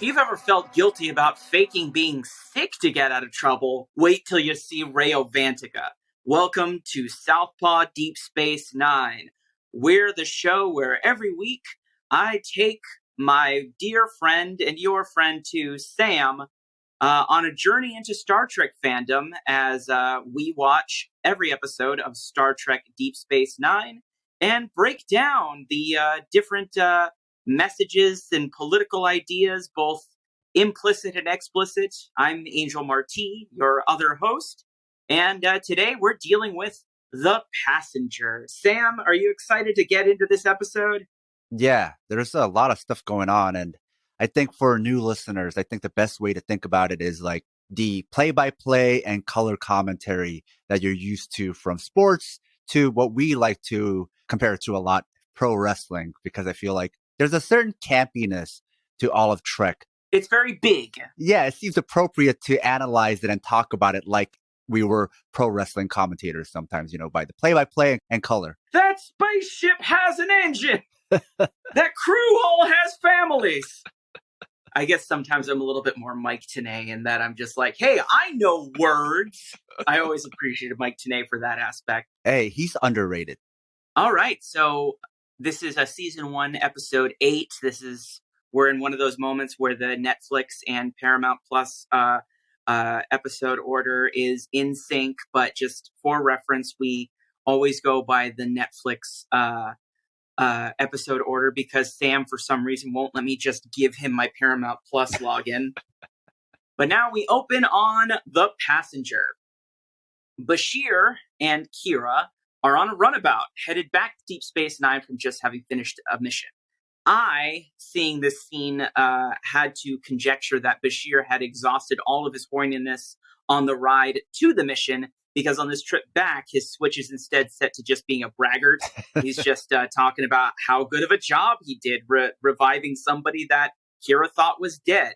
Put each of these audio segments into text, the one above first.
If you've ever felt guilty about faking being sick to get out of trouble, wait till you see Rayo Vantica. Welcome to Southpaw Deep Space Nine. We're the show where every week I take my dear friend and your friend too, Sam, on a journey into Star Trek fandom as we watch every episode of Star Trek Deep Space Nine and break down the different messages and political ideas, both implicit and explicit. I'm Angel Marti, your other host, and today we're dealing with The Passenger. Sam, are you excited to get into this episode? Yeah, there's a lot of stuff going on, and I think for new listeners, I think the best way to think about it is like the play-by-play and color commentary that you're used to from sports to what we like to compare to a lot, pro wrestling, because I feel like there's a certain campiness to all of Trek. It's very big. Yeah, it seems appropriate to analyze it and talk about it like we were pro wrestling commentators sometimes, by the play-by-play and color. That spaceship has an engine. That crew all has families. I guess sometimes I'm a little bit more Mike Tenay in that I'm just like, hey, I know words. I always appreciated Mike Tenay for that aspect. Hey, he's underrated. All right, so this is a season 1, episode 8. We're in one of those moments where the Netflix and Paramount Plus episode order is in sync, but just for reference, we always go by the Netflix episode order because Sam, for some reason, won't let me just give him my Paramount Plus login. But now we open on The Passenger. Bashir and Kira are on a runabout, headed back to Deep Space Nine from just having finished a mission. I, seeing this scene, had to conjecture that Bashir had exhausted all of his horniness on the ride to the mission, because on this trip back, his switch is instead set to just being a braggart. He's just talking about how good of a job he did reviving somebody that Kira thought was dead.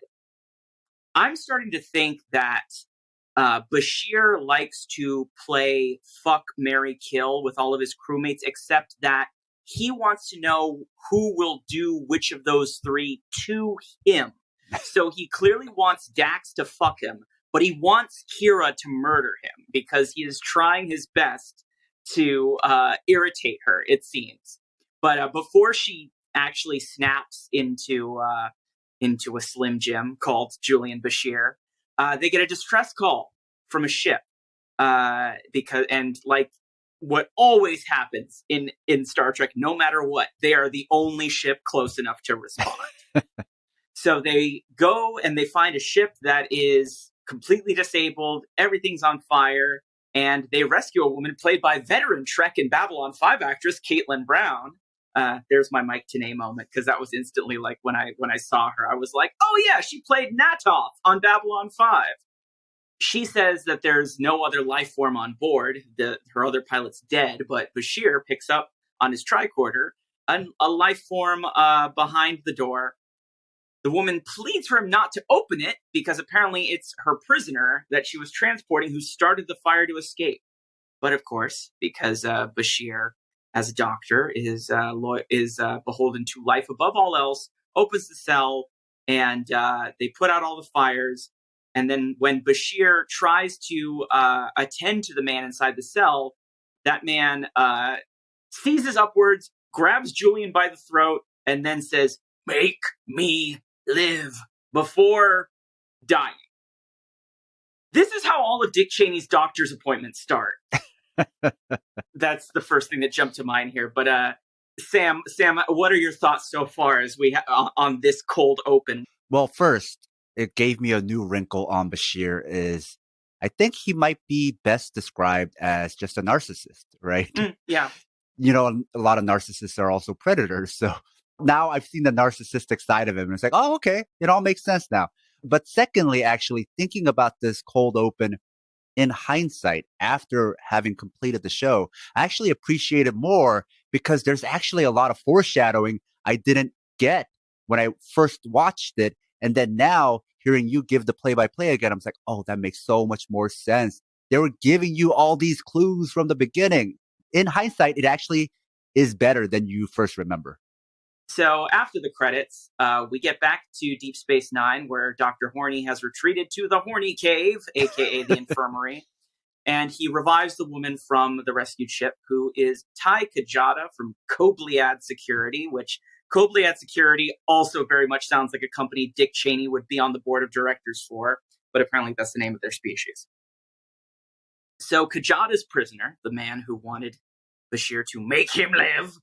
I'm starting to think that Bashir likes to play fuck, marry, kill with all of his crewmates, except that he wants to know who will do which of those three to him. So he clearly wants Dax to fuck him, but he wants Kira to murder him because he is trying his best to irritate her, it seems. But before she actually snaps into a Slim Jim called Julian Bashir, they get a distress call from a ship. Like what always happens in Star Trek, no matter what, they are the only ship close enough to respond. So they go and they find a ship that is completely disabled, everything's on fire, and they rescue a woman played by veteran Trek and Babylon 5 actress Caitlin Brown. There's my Mike Tenay moment, because that was instantly like when I saw her, I was like, oh yeah, she played Natoff on Babylon 5. She says that there's no other life form on board. Her other pilot's dead, but Bashir picks up on his tricorder a life form behind the door. The woman pleads for him not to open it because apparently it's her prisoner that she was transporting who started the fire to escape. But of course, because Bashir, as a doctor, is beholden to life above all else, opens the cell, and they put out all the fires. And then when Bashir tries to attend to the man inside the cell, that man seizes upwards, grabs Julian by the throat, and then says, "Make me live," before dying. This is how all of Dick Cheney's doctor's appointments start. That's the first thing that jumped to mind here. But Sam, what are your thoughts so far as we on this cold open? Well, first, it gave me a new wrinkle on Bashir is I think he might be best described as just a narcissist, right? Yeah. A lot of narcissists are also predators. So now I've seen the narcissistic side of him. And it's like, oh, okay, it all makes sense now. But secondly, actually thinking about this cold open in hindsight, after having completed the show, I actually appreciate it more because there's actually a lot of foreshadowing I didn't get when I first watched it. And then now hearing you give the play-by-play again, I'm like, oh, that makes so much more sense. They were giving you all these clues from the beginning. In hindsight, it actually is better than you first remember. So after the credits, we get back to Deep Space Nine, where Dr. Horny has retreated to the Horny Cave, aka the infirmary, and he revives the woman from the rescued ship, who is Tai Kajata from Kobliad Security, which Kobliad Security also very much sounds like a company Dick Cheney would be on the board of directors for, but apparently that's the name of their species. So Kajata's prisoner, the man who wanted Bashir to make him live,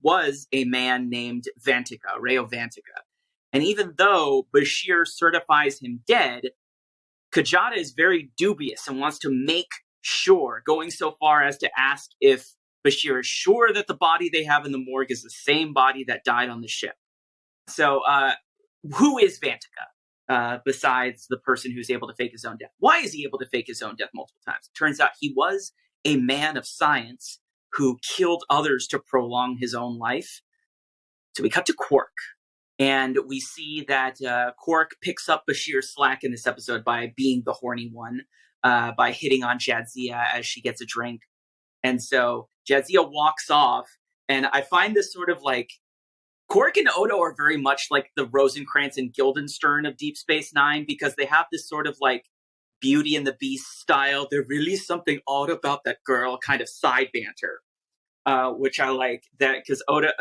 was a man named Vantika, Rayo Vantika. And even though Bashir certifies him dead, Kajata is very dubious and wants to make sure, going so far as to ask if Bashir is sure that the body they have in the morgue is the same body that died on the ship. So, who is Vantika, besides the person who's able to fake his own death? Why is he able to fake his own death multiple times? Turns out he was a man of science who killed others to prolong his own life. So we cut to Quark. And we see that Quark picks up Bashir's slack in this episode by being the horny one, by hitting on Jadzia as she gets a drink. And so Jadzia walks off, and I find this sort of like, Quark and Odo are very much like the Rosencrantz and Guildenstern of Deep Space Nine, because they have this sort of like Beauty and the Beast style, "There's really something odd about that girl" kind of side banter, which I like that, because Odo,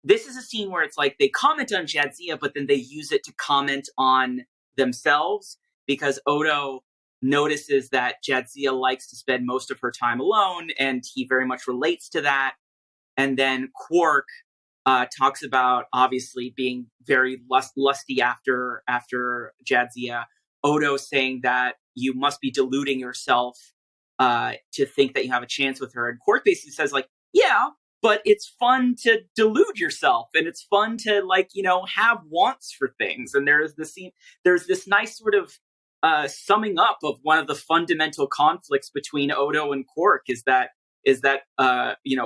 this is a scene where it's like they comment on Jadzia, but then they use it to comment on themselves, because Odo notices that Jadzia likes to spend most of her time alone, and he very much relates to that. And then Quark talks about obviously being very lusty after Jadzia. Odo saying that you must be deluding yourself to think that you have a chance with her. And Quark basically says, like, yeah, but it's fun to delude yourself, and it's fun to, like, have wants for things. And there's this nice sort of summing up of one of the fundamental conflicts between Odo and Quark is that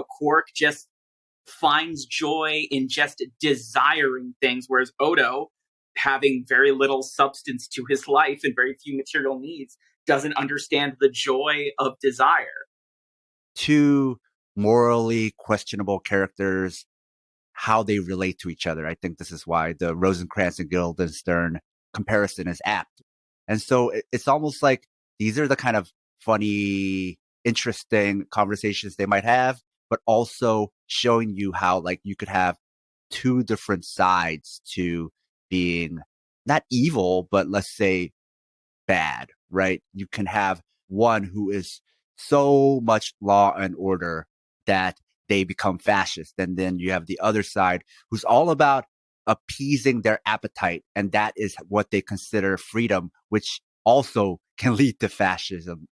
Quark just finds joy in just desiring things, whereas Odo, having very little substance to his life and very few material needs, doesn't understand the joy of desire. Two morally questionable characters, how they relate to each other. I think this is why the Rosencrantz and Guildenstern comparison is apt. And so it's almost like these are the kind of funny, interesting conversations they might have, but also showing you how, like, you could have two different sides to being not evil, but let's say bad, right? You can have one who is so much law and order that they become fascist. And then you have the other side who's all about appeasing their appetite. And that is what they consider freedom, which also can lead to fascism,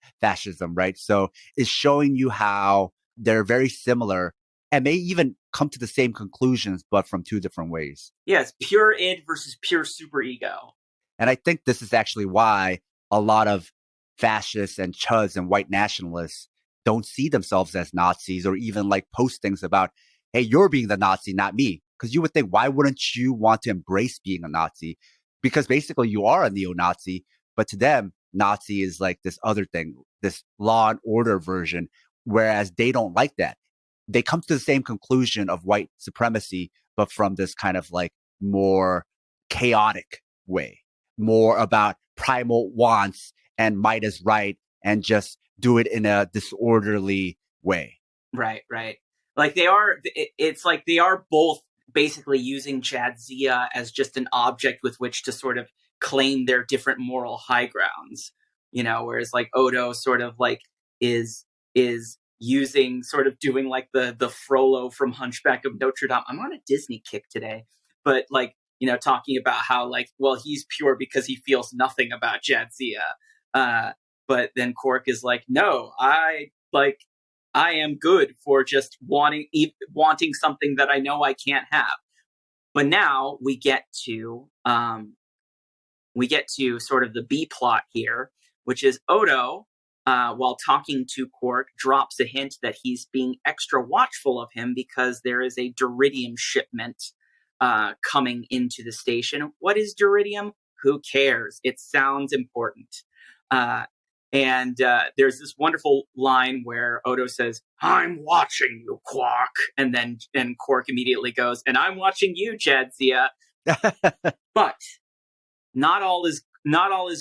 right? So it's showing you how they're very similar and may even come to the same conclusions, but from two different ways. Yes, pure id versus pure superego. And I think this is actually why a lot of fascists and chuds and white nationalists don't see themselves as Nazis, or even like post things about, hey, you're being the Nazi, not me. Because you would think, why wouldn't you want to embrace being a Nazi? Because basically you are a neo-Nazi, but to them, Nazi is like this other thing, this law and order version, whereas they don't like that. They come to the same conclusion of white supremacy, but from this kind of like more chaotic way, more about primal wants and might is right, and just do it in a disorderly way. Right. Like it's like they are both basically using Jadzia as just an object with which to sort of claim their different moral high grounds, whereas like Odo sort of like is using, sort of doing like the Frollo from Hunchback of Notre Dame. I'm on a Disney kick today, but like, talking about how, like, well, he's pure because he feels nothing about Jadzia. But then Quark is like, no, I am good for just wanting something that I know I can't have. But now we get to sort of the B plot here, which is Odo, while talking to Quark, drops a hint that he's being extra watchful of him because there is a Duridium shipment coming into the station. What is Duridium? Who cares? It sounds important. And there's this wonderful line where Odo says, "I'm watching you, Quark." And Quark immediately goes, "And I'm watching you, Jadzia." But not all is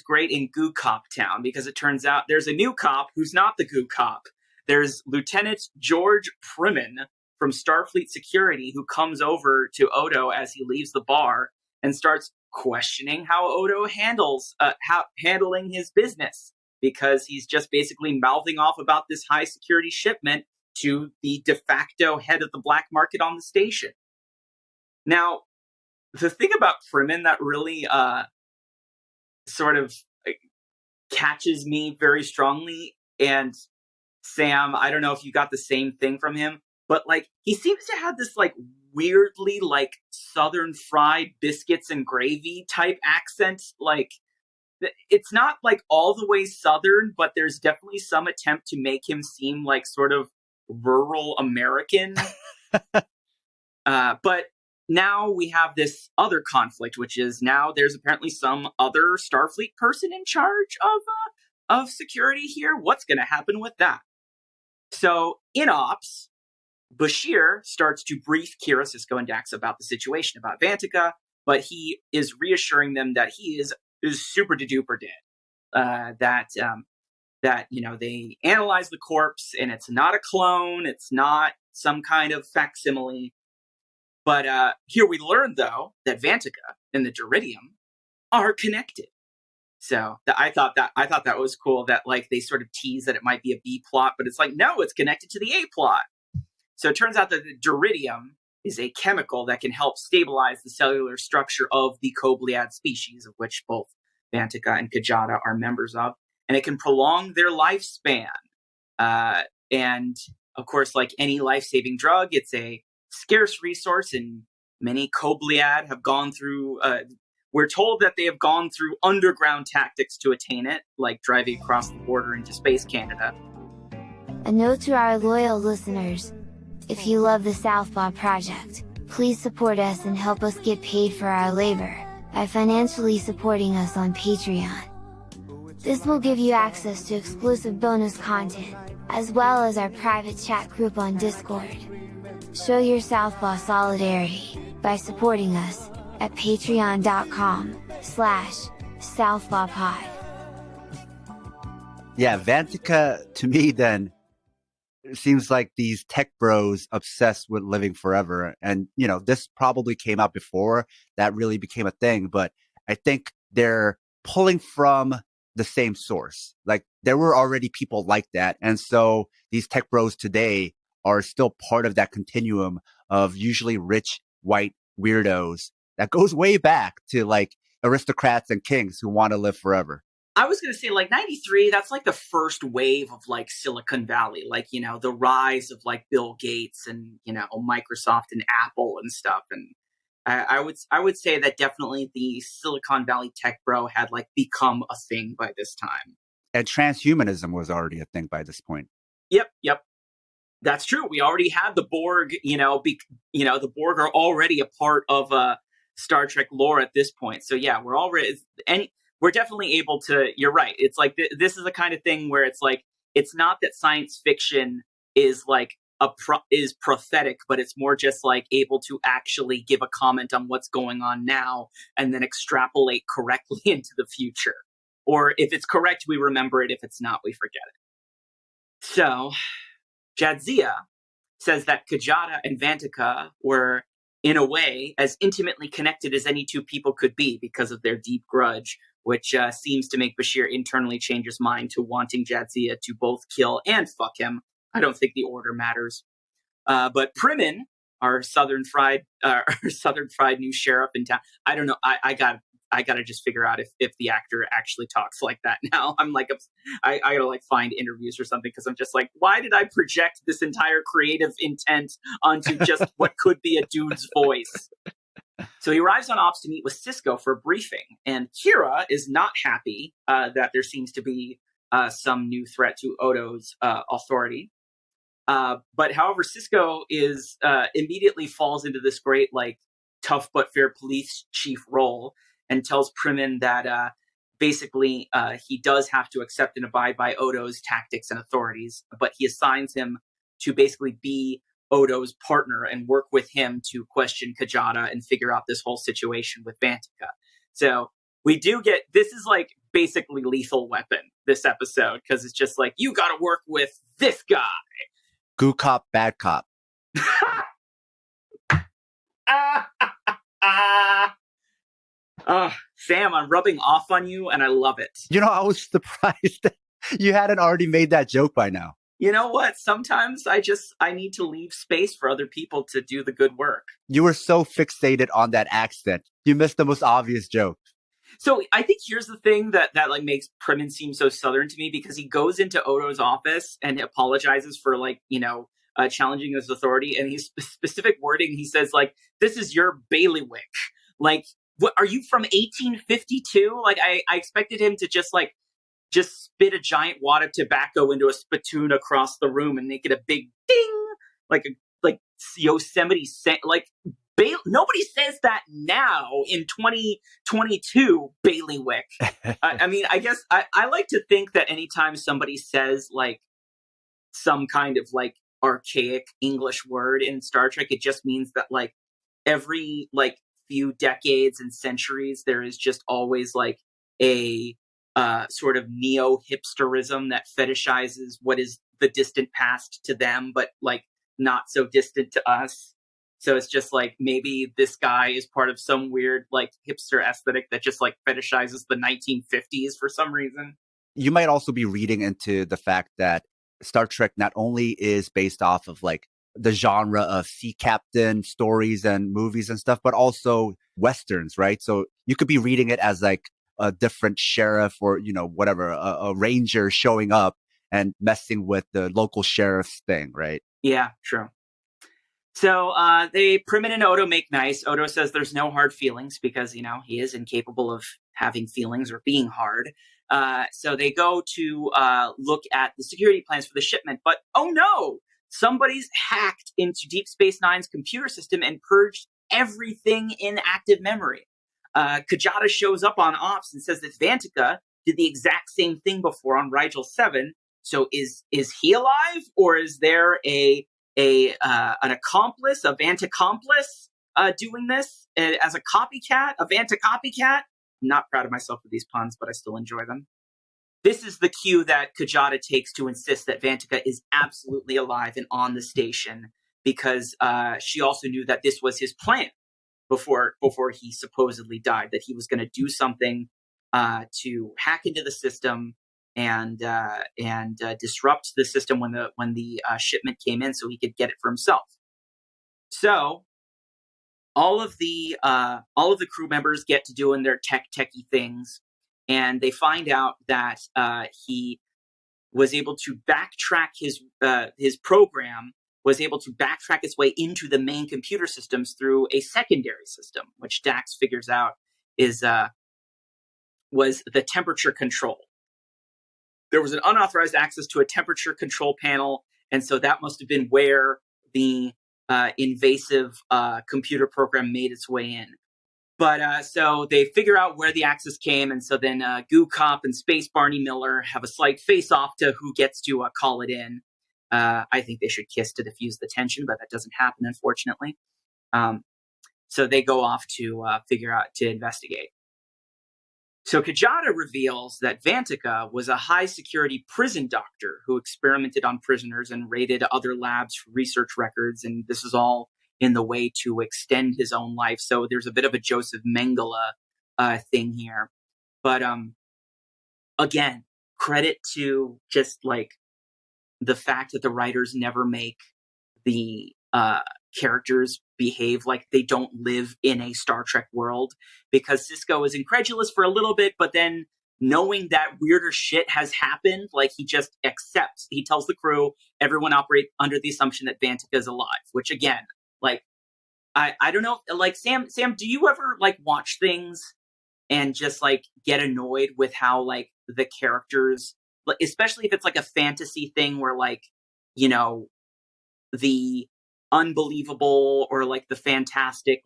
great in Goo Cop Town, because it turns out there's a new cop who's not the Goo Cop. There's Lieutenant George Primmin from Starfleet Security, who comes over to Odo as he leaves the bar and starts questioning how Odo handling his business, because he's just basically mouthing off about this high security shipment to the de facto head of the black market on the station. Now, the thing about Primmin that really sort of catches me very strongly, and Sam, I don't know if you got the same thing from him, but like he seems to have this like weirdly like Southern fried biscuits and gravy type accent. Like it's not like all the way Southern, but there's definitely some attempt to make him seem like sort of rural American. But now we have this other conflict, which is now there's apparently some other Starfleet person in charge of security here. What's going to happen with that? So in ops, Bashir starts to brief Kira, Sisko, and Dax about the situation, about Vantika, but he is reassuring them that he is super duper dead. That they analyze the corpse and it's not a clone, it's not some kind of facsimile. But here we learn, though, that Vantika and the Duridium are connected. So I thought that was cool, that like they sort of tease that it might be a B plot, but it's like, no, it's connected to the A plot. So it turns out that the Duridium is a chemical that can help stabilize the cellular structure of the Kobliad species, of which both Vantika and Kajata are members of, and it can prolong their lifespan. And of course, like any life-saving drug, it's a scarce resource, and many Kobliad have gone through, we're told that they have gone through underground tactics to attain it, like driving across the border into Space Canada. A note to our loyal listeners: if you love the Southpaw Project, please support us and help us get paid for our labor, by financially supporting us on Patreon. This will give you access to exclusive bonus content, as well as our private chat group on Discord. Show your Southpaw solidarity by supporting us at patreon.com/southpawpod. Yeah, Vantika, to me then, it seems like these tech bros obsessed with living forever. And, this probably came out before that really became a thing, but I think they're pulling from the same source. Like there were already people like that. And so these tech bros today are still part of that continuum of usually rich white weirdos that goes way back to like aristocrats and kings who want to live forever. I was going to say like 93, that's like the first wave of like Silicon Valley, like, the rise of like Bill Gates and, Microsoft and Apple and stuff. And I would say that definitely the Silicon Valley tech bro had like become a thing by this time. And transhumanism was already a thing by this point. Yep. That's true. We already had the Borg, the Borg are already a part of Star Trek lore at this point. So yeah, we're definitely able to, you're right. It's like, this is the kind of thing where it's like, it's not that science fiction is like is prophetic, but it's more just like able to actually give a comment on what's going on now and then extrapolate correctly into the future. Or if it's correct, we remember it. If it's not, we forget it. So Jadzia says that Kajata and Vantika were, in a way, as intimately connected as any two people could be because of their deep grudge, which seems to make Bashir internally change his mind to wanting Jadzia to both kill and fuck him. I don't think the order matters. But Primmin, our Southern fried new sheriff in town, I don't know. I gotta just figure out if the actor actually talks like that now. I'm like, I gotta like find interviews or something, because I'm just like, why did I project this entire creative intent onto just what could be a dude's voice? So he arrives on ops to meet with Sisko for a briefing, and Kira is not happy that there seems to be some new threat to Odo's authority. But however, Sisko is immediately falls into this great like tough but fair police chief role and tells Primmin that basically he does have to accept and abide by Odo's tactics and authorities, but he assigns him to basically be Odo's partner and work with him to question Kajata and figure out this whole situation with Vantika. So we do get, this is like basically Lethal Weapon, this episode, because it's just like, you got to work with this guy. Good cop, bad cop. Sam, I'm rubbing off on you and I love it. You know, I was surprised that you hadn't already made that joke by now. You know what? Sometimes I need to leave space for other people to do the good work. You were so fixated on that accent. You missed the most obvious joke. So I think here's the thing that like makes Primin seem so Southern to me, because he goes into Odo's office and apologizes for like, challenging his authority. And he's specific wording. He says like, this is your bailiwick. Like, what are you from 1852? Like I expected him to just spit a giant wad of tobacco into a spittoon across the room and make it a big ding, like Yosemite. Nobody says that now in 2022, bailiwick. I mean, I guess I like to think that anytime somebody says like some kind of like archaic English word in Star Trek, it just means that like every like few decades and centuries, there is just always like a sort of neo-hipsterism that fetishizes what is the distant past to them, but like not so distant to us. So it's just like, maybe this guy is part of some weird like hipster aesthetic that just like fetishizes the 1950s for some reason. You might also be reading into the fact that Star Trek not only is based off of like the genre of sea captain stories and movies and stuff, but also Westerns, right? So you could be reading it as like a different sheriff or, whatever, a ranger showing up and messing with the local sheriff's thing, right? Yeah, true. So Primin and Odo make nice. Odo says there's no hard feelings because, he is incapable of having feelings or being hard. So they go to look at the security plans for the shipment. But, oh no, somebody's hacked into Deep Space Nine's computer system and purged everything in active memory. Kajata shows up on Ops and says that Vantika did the exact same thing before on Rigel 7. So is he alive, or is there an accomplice, a Vanticomplice, doing this as a copycat, a Vanticopycat? I'm not proud of myself for these puns, but I still enjoy them. This is the cue that Kajata takes to insist that Vantika is absolutely alive and on the station, because she also knew that this was his plan before he supposedly died, that he was going to do something to hack into the system and disrupt the system when the shipment came in, so he could get it for himself. So all of the crew members get to doing their techie things, and they find out that he was able to backtrack his program, was able to backtrack its way into the main computer systems through a secondary system, which Dax figures out was the temperature control. There was an unauthorized access to a temperature control panel, and so that must have been where the invasive computer program made its way in. But so they figure out where the access came, and so then Goo Cop and Space Barney Miller have a slight face-off to who gets to call it in. I think they should kiss to diffuse the tension, but that doesn't happen, unfortunately. So they go off to investigate. So Kajata reveals that Vantika was a high-security prison doctor who experimented on prisoners and raided other labs for research records, and this is all in the way to extend his own life. So there's a bit of a Joseph Mengele thing here. But again, credit to just like the fact that the writers never make the characters behave like they don't live in a Star Trek world, because Sisko is incredulous for a little bit, but then knowing that weirder shit has happened, like he just accepts. He tells the crew, everyone operate under the assumption that Vantika is alive, which again, like, I don't know, like Sam, do you ever like watch things and just like get annoyed with how like the characters, especially if it's like a fantasy thing where like, the unbelievable or like the fantastic,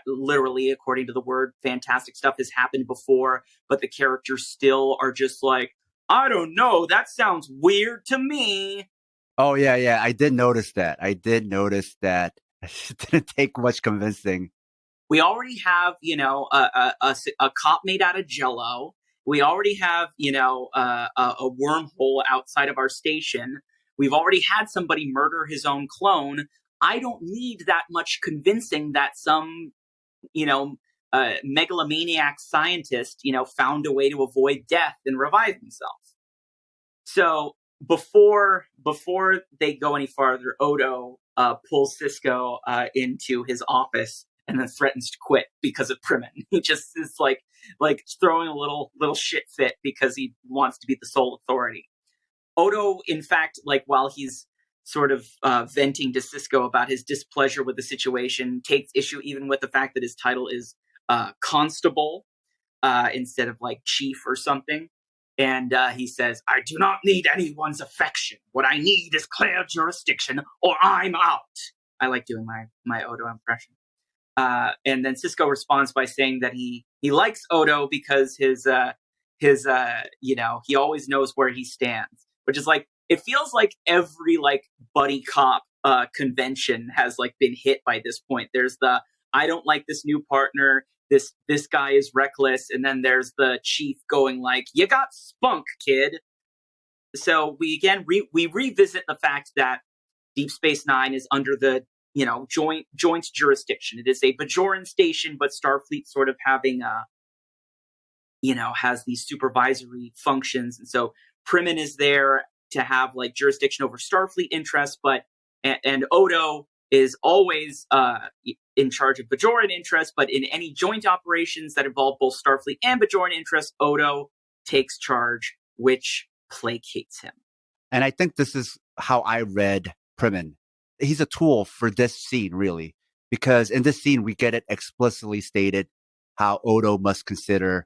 literally according to the word, fantastic stuff has happened before, but the characters still are just like, I don't know, that sounds weird to me. Oh, yeah, yeah. I did notice that. It didn't take much convincing. We already have, a cop made out of Jello. We already have, a wormhole outside of our station. We've already had somebody murder his own clone. I don't need that much convincing that some, megalomaniac scientist, found a way to avoid death and revive himself. So before they go any farther, Odo pulls Cisco into his office and then threatens to quit because of Primin. He just is like throwing a little shit fit because he wants to be the sole authority. Odo, in fact, like while he's sort of venting to Cisco about his displeasure with the situation, takes issue even with the fact that his title is constable instead of like chief or something. And he says, I do not need anyone's affection. What I need is clear jurisdiction or I'm out. I like doing my Odo impression. And then Cisco responds by saying that he likes Odo because he always knows where he stands, which is like, it feels like every like buddy cop convention has like been hit by this point. There's the, I don't like this new partner. This guy is reckless. And then there's the chief going like, you got spunk, kid. So we again, we revisit the fact that Deep Space Nine is under the, joint jurisdiction. It is a Bajoran station, but Starfleet sort of having has these supervisory functions. And so Primin is there to have like jurisdiction over Starfleet interests, and Odo is always in charge of Bajoran interests, but in any joint operations that involve both Starfleet and Bajoran interests, Odo takes charge, which placates him. And I think this is how I read Primin. He's a tool for this scene, really, because in this scene, we get it explicitly stated how Odo must consider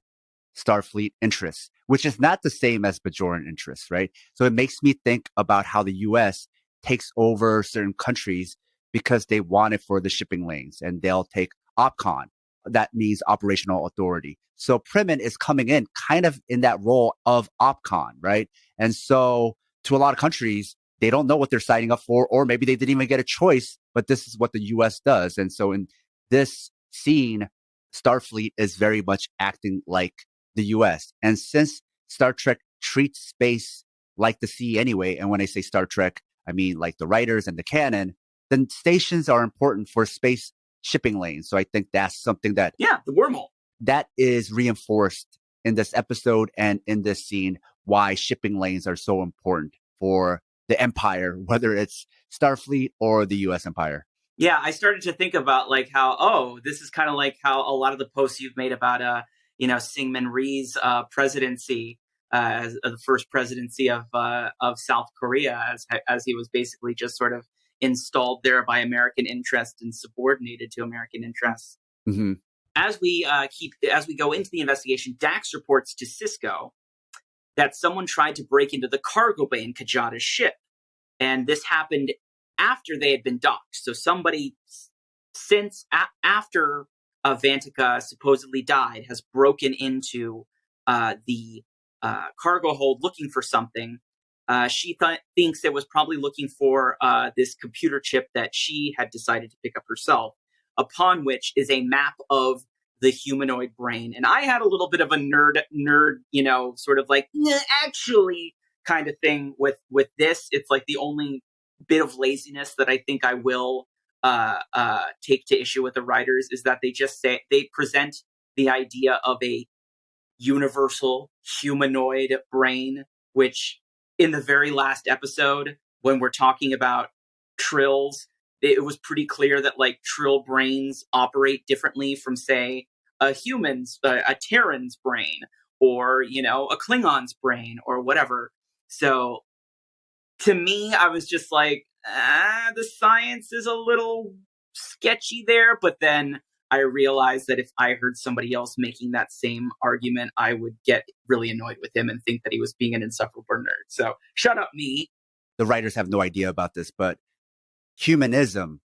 Starfleet interests, which is not the same as Bajoran interests, right? So it makes me think about how the US takes over certain countries because they want it for the shipping lanes, and they'll take OPCON. That means operational authority. So Primin is coming in kind of in that role of OPCON, right? And so to a lot of countries, they don't know what they're signing up for, or maybe they didn't even get a choice, but this is what the US does. And so in this scene, Starfleet is very much acting like the US. And since Star Trek treats space like the sea anyway, and when I say Star Trek, I mean like the writers and the canon, then stations are important for space shipping lanes. So I think that's something that... Yeah, the wormhole. That is reinforced in this episode and in this scene, why shipping lanes are so important for the Empire, whether it's Starfleet or the US Empire. Yeah, I started to think about like how, this is kind of like how a lot of the posts you've made about, Syngman Rhee's presidency, as the first presidency of South Korea, as he was basically just sort of installed there by American interest and subordinated to American interests. Mm-hmm. As we go into the investigation, Dax reports to Cisco that someone tried to break into the cargo bay in Kajada's ship, and this happened after they had been docked. So somebody, after Vantika supposedly died, has broken into the cargo hold looking for something. She thinks it was probably looking for this computer chip that she had decided to pick up herself, upon which is a map of the humanoid brain. And I had a little bit of a nerd, sort of like, actually kind of thing with this. It's like the only bit of laziness that I think I will take to issue with the writers is that they present the idea of a universal humanoid brain, which in the very last episode, when we're talking about trills, it was pretty clear that like trill brains operate differently from, say, a Terran's brain, or, a Klingon's brain, or whatever. So to me, I was just like, the science is a little sketchy there. But then I realized that if I heard somebody else making that same argument, I would get really annoyed with him and think that he was being an insufferable nerd. So shut up, me. The writers have no idea about this, but humanism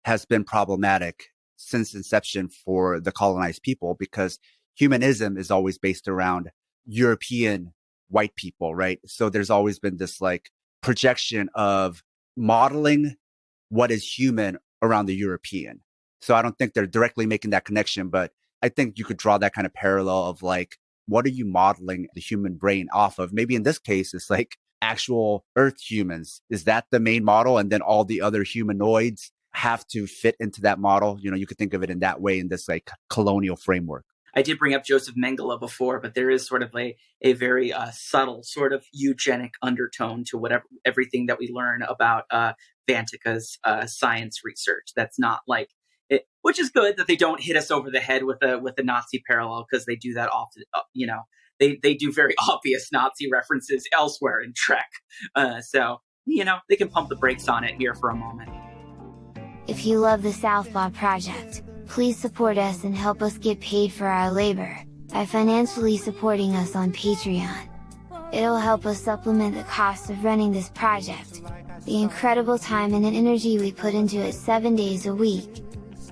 has been problematic since inception for the colonized people, because humanism is always based around European white people, right? So there's always been this like projection of modeling what is human around the European. So I don't think they're directly making that connection, but I think you could draw that kind of parallel of like, what are you modeling the human brain off of? Maybe in this case, it's like actual Earth humans. Is that the main model? And then all the other humanoids have to fit into that model. You know, you could think of it in that way, in this like colonial framework. I did bring up Joseph Mengele before, but there is sort of a very subtle sort of eugenic undertone to everything that we learn about Vantika's science research. That's not like it, which is good that they don't hit us over the head with a Nazi parallel, because they do that often. They do very obvious Nazi references elsewhere in Trek. So they can pump the brakes on it here for a moment. If you love the Southpaw Project, please support us and help us get paid for our labor by financially supporting us on Patreon. It'll help us supplement the cost of running this project, the incredible time and energy we put into it 7 days a week,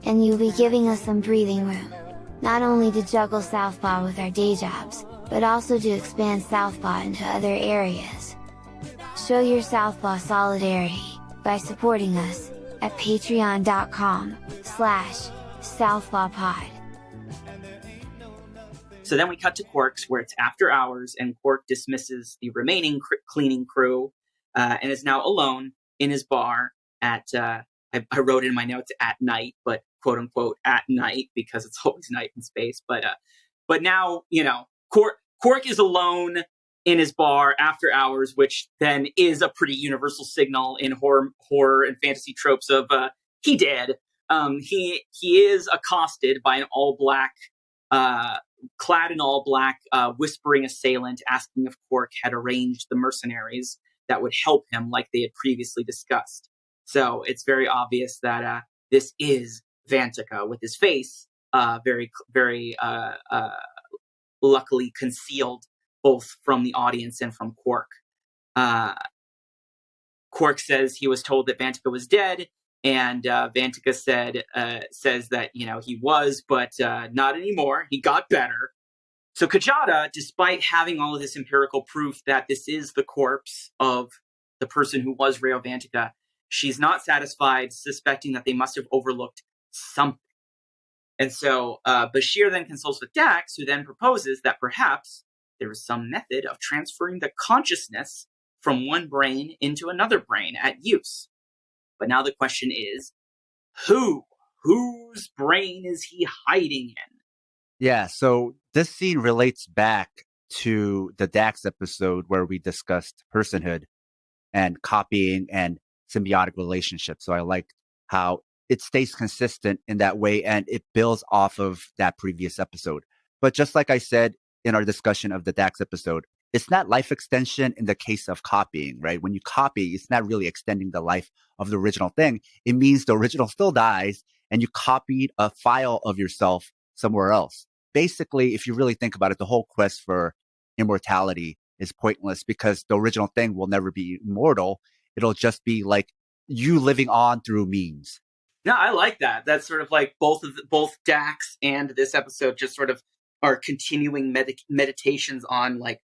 and you'll be giving us some breathing room, not only to juggle Southpaw with our day jobs, but also to expand Southpaw into other areas. Show your Southpaw solidarity by supporting us at patreon.com/southpawpod. So then we cut to Quark's, where it's after hours, and Quark dismisses the remaining cleaning crew and is now alone in his bar at, I wrote in my notes at night, but quote unquote at night, because it's always night in space. But now, Quark is alone in his bar after hours, which then is a pretty universal signal in horror and fantasy tropes of he dead. He is accosted by an all black, clad in all black, whispering assailant, asking if Quark had arranged the mercenaries that would help him, like they had previously discussed. So it's very obvious that this is Vantika, with his face very, very luckily concealed both from the audience and from Quark. Quark says he was told that Vantika was dead, and Vantika says that he was, but not anymore. He got better. So Kajada, despite having all of this empirical proof that this is the corpse of the person who was Rayo Vantika, she's not satisfied, suspecting that they must have overlooked something. And so Bashir then consults with Dax, who then proposes that perhaps there is some method of transferring the consciousness from one brain into another brain at use. But now the question is, whose brain is he hiding in? Yeah, so this scene relates back to the Dax episode where we discussed personhood and copying and symbiotic relationships. So I like how it stays consistent in that way, and it builds off of that previous episode. But just like I said in our discussion of the Dax episode, it's not life extension in the case of copying, right? When you copy, it's not really extending the life of the original thing. It means the original still dies and you copied a file of yourself somewhere else. Basically, if you really think about it, the whole quest for immortality is pointless because the original thing will never be immortal. It'll just be like you living on through memes. No, I like that. That's sort of like both Dax and this episode just sort of are continuing meditations on like,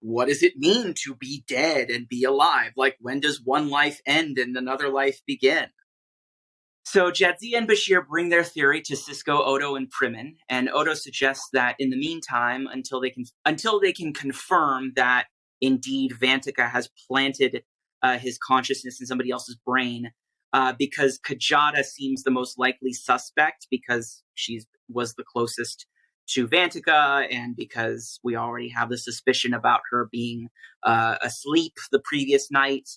what does it mean to be dead and be alive? Like, when does one life end and another life begin? So Jadzia and Bashir bring their theory to Sisko, Odo, and Primin, and Odo suggests that in the meantime, until they can confirm that indeed Vantika has planted his consciousness in somebody else's brain, because Kajada seems the most likely suspect because she was the closest to Vantika, and because we already have the suspicion about her being asleep the previous night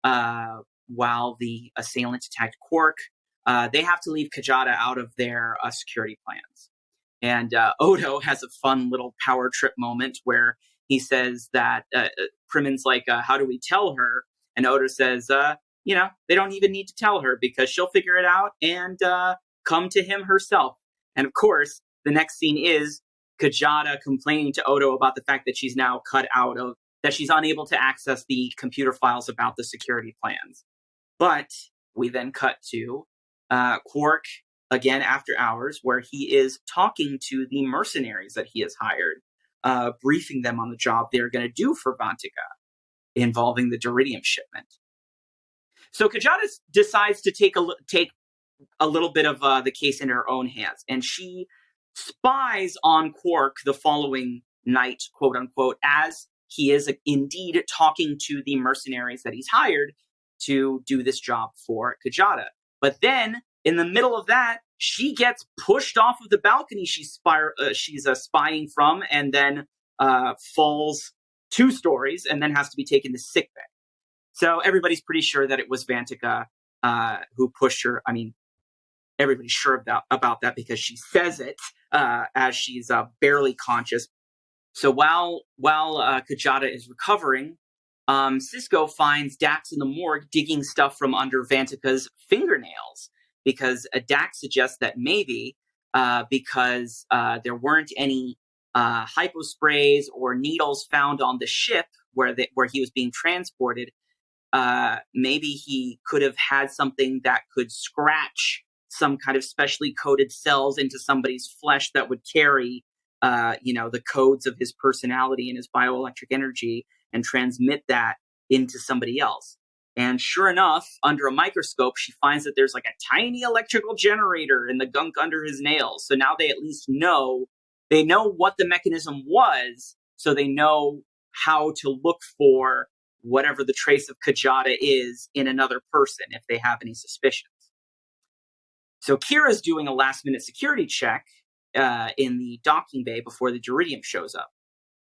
while the assailant attacked Quark. They have to leave Kajada out of their security plans. And Odo has a fun little power trip moment where he says that Primin's like, how do we tell her? And Odo says, they don't even need to tell her because she'll figure it out and come to him herself. And of course, the next scene is Kajada complaining to Odo about the fact that she's now that she's unable to access the computer files about the security plans. But we then cut to Quark again after hours, where he is talking to the mercenaries that he has hired, briefing them on the job they're going to do for Vantika involving the Duridium shipment. So Kajata decides to take a little bit of the case in her own hands, and she spies on Quark the following night, quote unquote, as he is indeed talking to the mercenaries that he's hired to do this job for Kajata. But then, in the middle of that, she gets pushed off of the balcony she's spying from, and then falls 2 stories, and then has to be taken to sickbay. So everybody's pretty sure that it was Vantika who pushed her. I mean, everybody's sure about that because she says it as she's barely conscious. So while Kajata is recovering, Sisko finds Dax in the morgue digging stuff from under Vantika's fingernails, because Dax suggests that maybe because there weren't any hyposprays or needles found on the ship where he was being transported, maybe he could have had something that could scratch some kind of specially coded cells into somebody's flesh that would carry, the codes of his personality and his bioelectric energy and transmit that into somebody else. And sure enough, under a microscope, she finds that there's like a tiny electrical generator in the gunk under his nails. So now they at least know what the mechanism was, so they know how to look for whatever the trace of Kajata is in another person if they have any suspicions. So Kira's doing a last-minute security check in the docking bay before the Duridium shows up.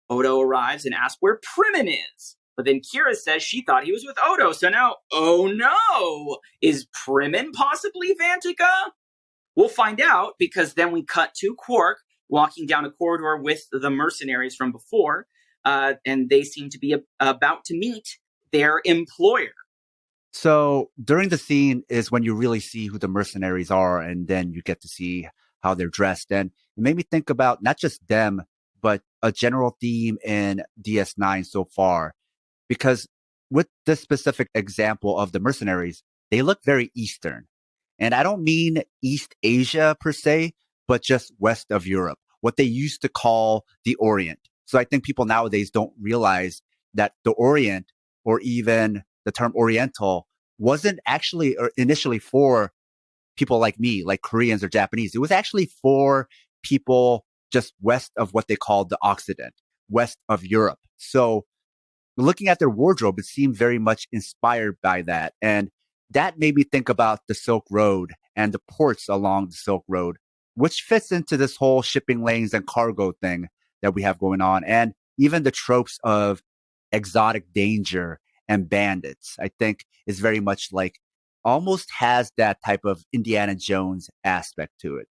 Odo arrives and asks where Primin is. But then Kira says she thought he was with Odo. So now, oh no! Is Primin possibly Vantika? We'll find out, because then we cut to Quark walking down a corridor with the mercenaries from before, and they seem to be about to meet their employer. So during the scene is when you really see who the mercenaries are, and then you get to see how they're dressed. And it made me think about not just them, but a general theme in DS9 so far. Because with this specific example of the mercenaries, they look very Eastern. And I don't mean East Asia per se, but just west of Europe, what they used to call the Orient. So I think people nowadays don't realize that the Orient, or even the term Oriental, wasn't actually initially for people like me, like Koreans or Japanese. It was actually for people just west of what they called the Occident, west of Europe. So looking at their wardrobe, it seemed very much inspired by that. And that made me think about the Silk Road and the ports along the Silk Road, which fits into this whole shipping lanes and cargo thing that we have going on. And even the tropes of exotic danger and bandits, I think is very much like, almost has that type of Indiana Jones aspect to it.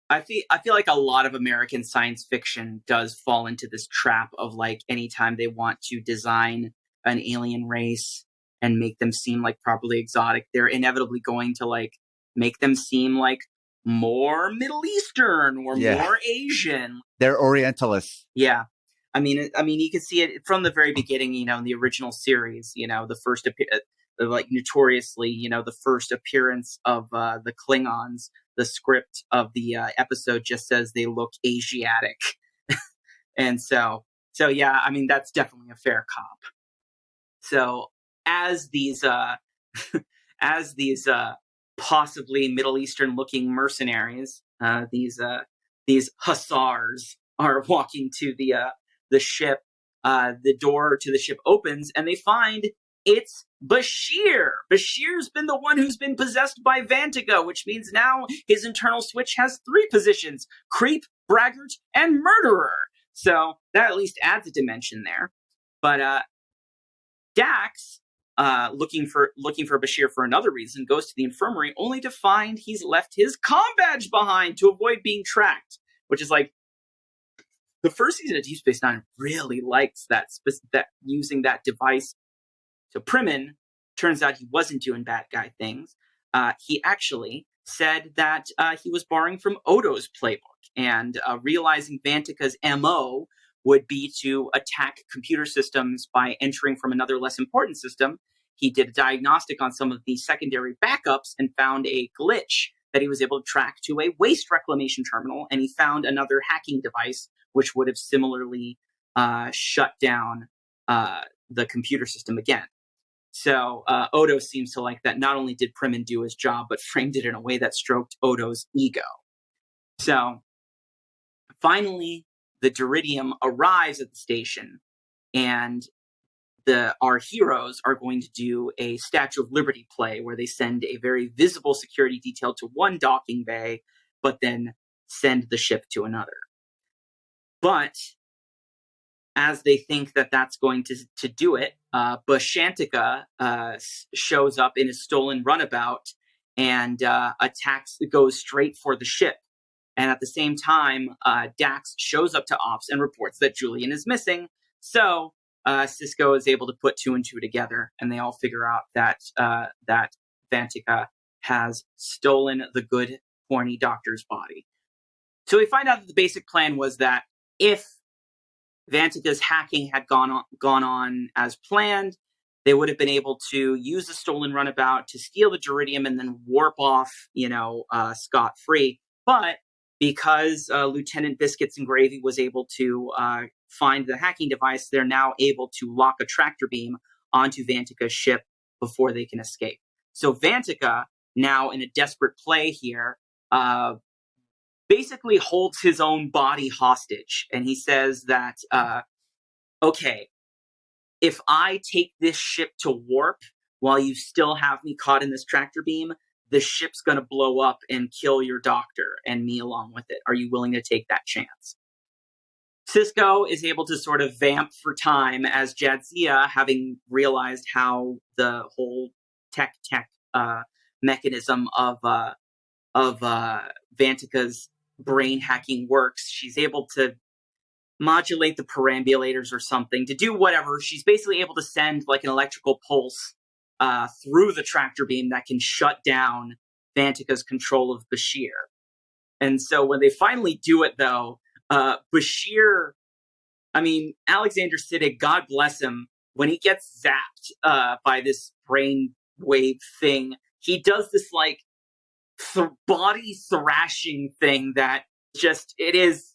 I feel like a lot of American science fiction does fall into this trap of, like, anytime they want to design an alien race and make them seem like properly exotic, they're inevitably going to, like, make them seem like more Middle Eastern or more Asian. They're Orientalists. Yeah. I mean, you can see it from the very beginning, in the original series, the first, notoriously, the first appearance of the Klingons. The script of the episode just says they look Asiatic. And so yeah, I mean, that's definitely a fair cop. So as these possibly Middle Eastern looking mercenaries, these hussars are walking to the ship, the door to the ship opens and they find it's Bashir. Bashir's been the one who's been possessed by Vantika, which means now his internal switch has 3 positions: creep, braggart, and murderer. So that at least adds a dimension there. But Dax, looking for Bashir for another reason, goes to the infirmary only to find he's left his comm badge behind to avoid being tracked, which is like, the first season of Deep Space Nine really likes that using that device. So Primin, turns out he wasn't doing bad guy things. He actually said that he was borrowing from Odo's playbook, and realizing Vantika's MO would be to attack computer systems by entering from another less important system, he did a diagnostic on some of the secondary backups and found a glitch that he was able to track to a waste reclamation terminal. And he found another hacking device, which would have similarly shut down the computer system again. So Odo seems to like that. Not only did Primin do his job, but framed it in a way that stroked Odo's ego. So finally, the Duridium arrives at the station, and our heroes are going to do a Statue of Liberty play where they send a very visible security detail to one docking bay, but then send the ship to another. But as they think that that's going to do it, Bashantika shows up in a stolen runabout and goes straight for the ship. And at the same time, Dax shows up to Ops and reports that Julian is missing. So Cisco is able to put two and two together, and they all figure out that Vantika has stolen the good, horny doctor's body. So we find out that the basic plan was that if Vantika's hacking had gone on as planned, they would have been able to use the stolen runabout to steal the Duridium and then warp off, scot-free. But because Lieutenant Biscuits and Gravy was able to find the hacking device, they're now able to lock a tractor beam onto Vantika's ship before they can escape. So Vantika, now in a desperate play here, basically holds his own body hostage. And he says that, okay, if I take this ship to warp while you still have me caught in this tractor beam, the ship's going to blow up and kill your doctor and me along with it. Are you willing to take that chance? Cisco is able to sort of vamp for time as Jadzia, having realized how the whole tech mechanism of Vantika's brain hacking works. She's able to modulate the perambulators or something to do whatever. She's basically able to send like an electrical pulse through the tractor beam that can shut down Vantika's control of Bashir. And so when they finally do it, though, Bashir, Alexander Siddig, God bless him, when he gets zapped by this brain wave thing, he does this like body thrashing thing that it is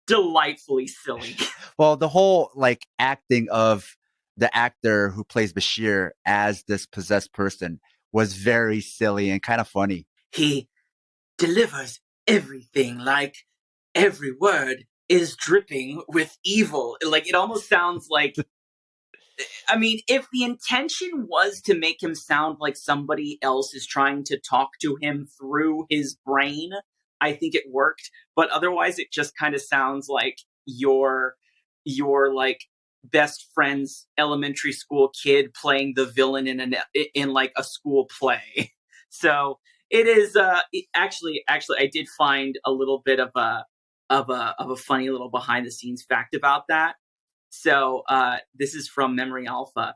delightfully silly. Well, the whole like acting of the actor who plays Bashir as this possessed person was very silly and kind of funny. He delivers everything, like every word is dripping with evil. Like it almost sounds like, if the intention was to make him sound like somebody else is trying to talk to him through his brain, I think it worked. But otherwise, it just kind of sounds like your like best friend's elementary school kid playing the villain in like a school play. So it is actually I did find a little bit of a funny little behind the scenes fact about that. So this is from Memory Alpha.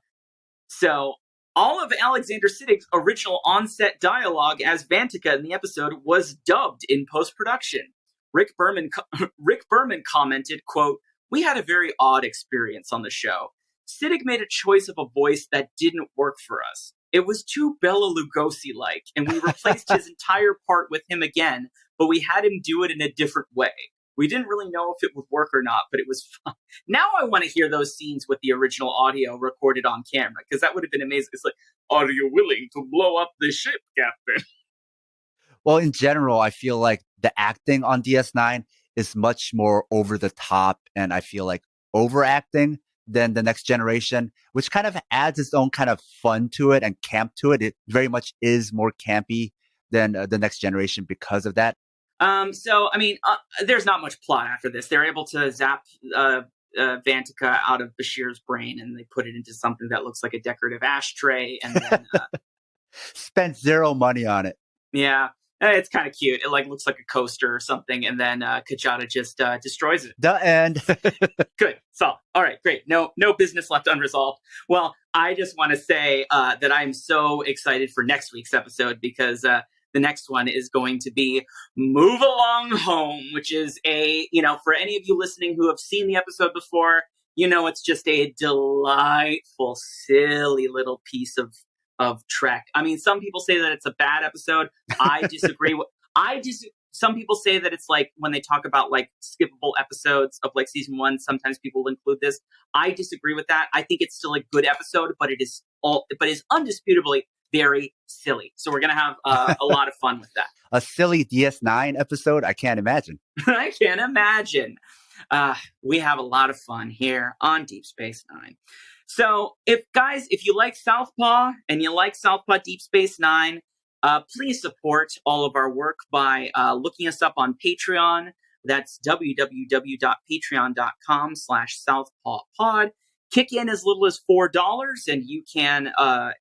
So all of Alexander Siddig's original on-set dialogue as Vantika in the episode was dubbed in post-production. Rick Berman commented, quote, "We had a very odd experience on the show. Siddig made a choice of a voice that didn't work for us. It was too Bela Lugosi-like, and we replaced his entire part with him again, but we had him do it in a different way. We didn't really know if it would work or not, but it was fun." Now I want to hear those scenes with the original audio recorded on camera, because that would have been amazing. It's like, "Are you willing to blow up the ship, Captain?" Well, in general, I feel like the acting on DS9 is much more over the top, and I feel like overacting than the Next Generation, which kind of adds its own kind of fun to it and camp to it. It very much is more campy than the Next Generation because of that. There's not much plot after this. They're able to zap Vantika out of Bashir's brain, and they put it into something that looks like a decorative ashtray, and then spent zero money on it. Yeah, it's kind of cute. It like looks like a coaster or something, and then Kajada just destroys it. The end. Good. So, all right, great. No business left unresolved. Well, I just want to say that I'm so excited for next week's episode, because the next one is going to be Move Along Home, which is for any of you listening who have seen the episode before, it's just a delightful, silly little piece of Trek. I mean, some people say that it's a bad episode. I disagree. Some people say that it's like when they talk about like skippable episodes of like season 1, sometimes people will include this. I disagree with that. I think it's still a good episode, but it is undisputably very silly. So we're going to have a lot of fun with that. A silly DS9 episode? I can't imagine. I can't imagine. We have a lot of fun here on Deep Space Nine. So if you like Southpaw and you like Southpaw Deep Space Nine, please support all of our work by looking us up on Patreon. That's www.patreon.com/southpawpod. Kick in as little as $4, and you can,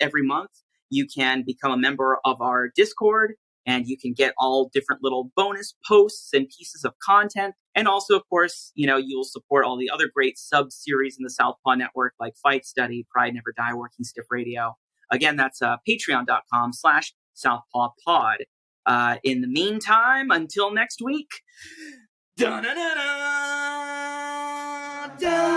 every month, you can become a member of our Discord, and you can get all different little bonus posts and pieces of content. And also, of course, you'll support all the other great sub-series in the Southpaw Network, like Fight Study, Pride Never Die, Working Stiff Radio. Again, that's patreon.com/southpawpod. In the meantime, until next week, da-na-na-na, da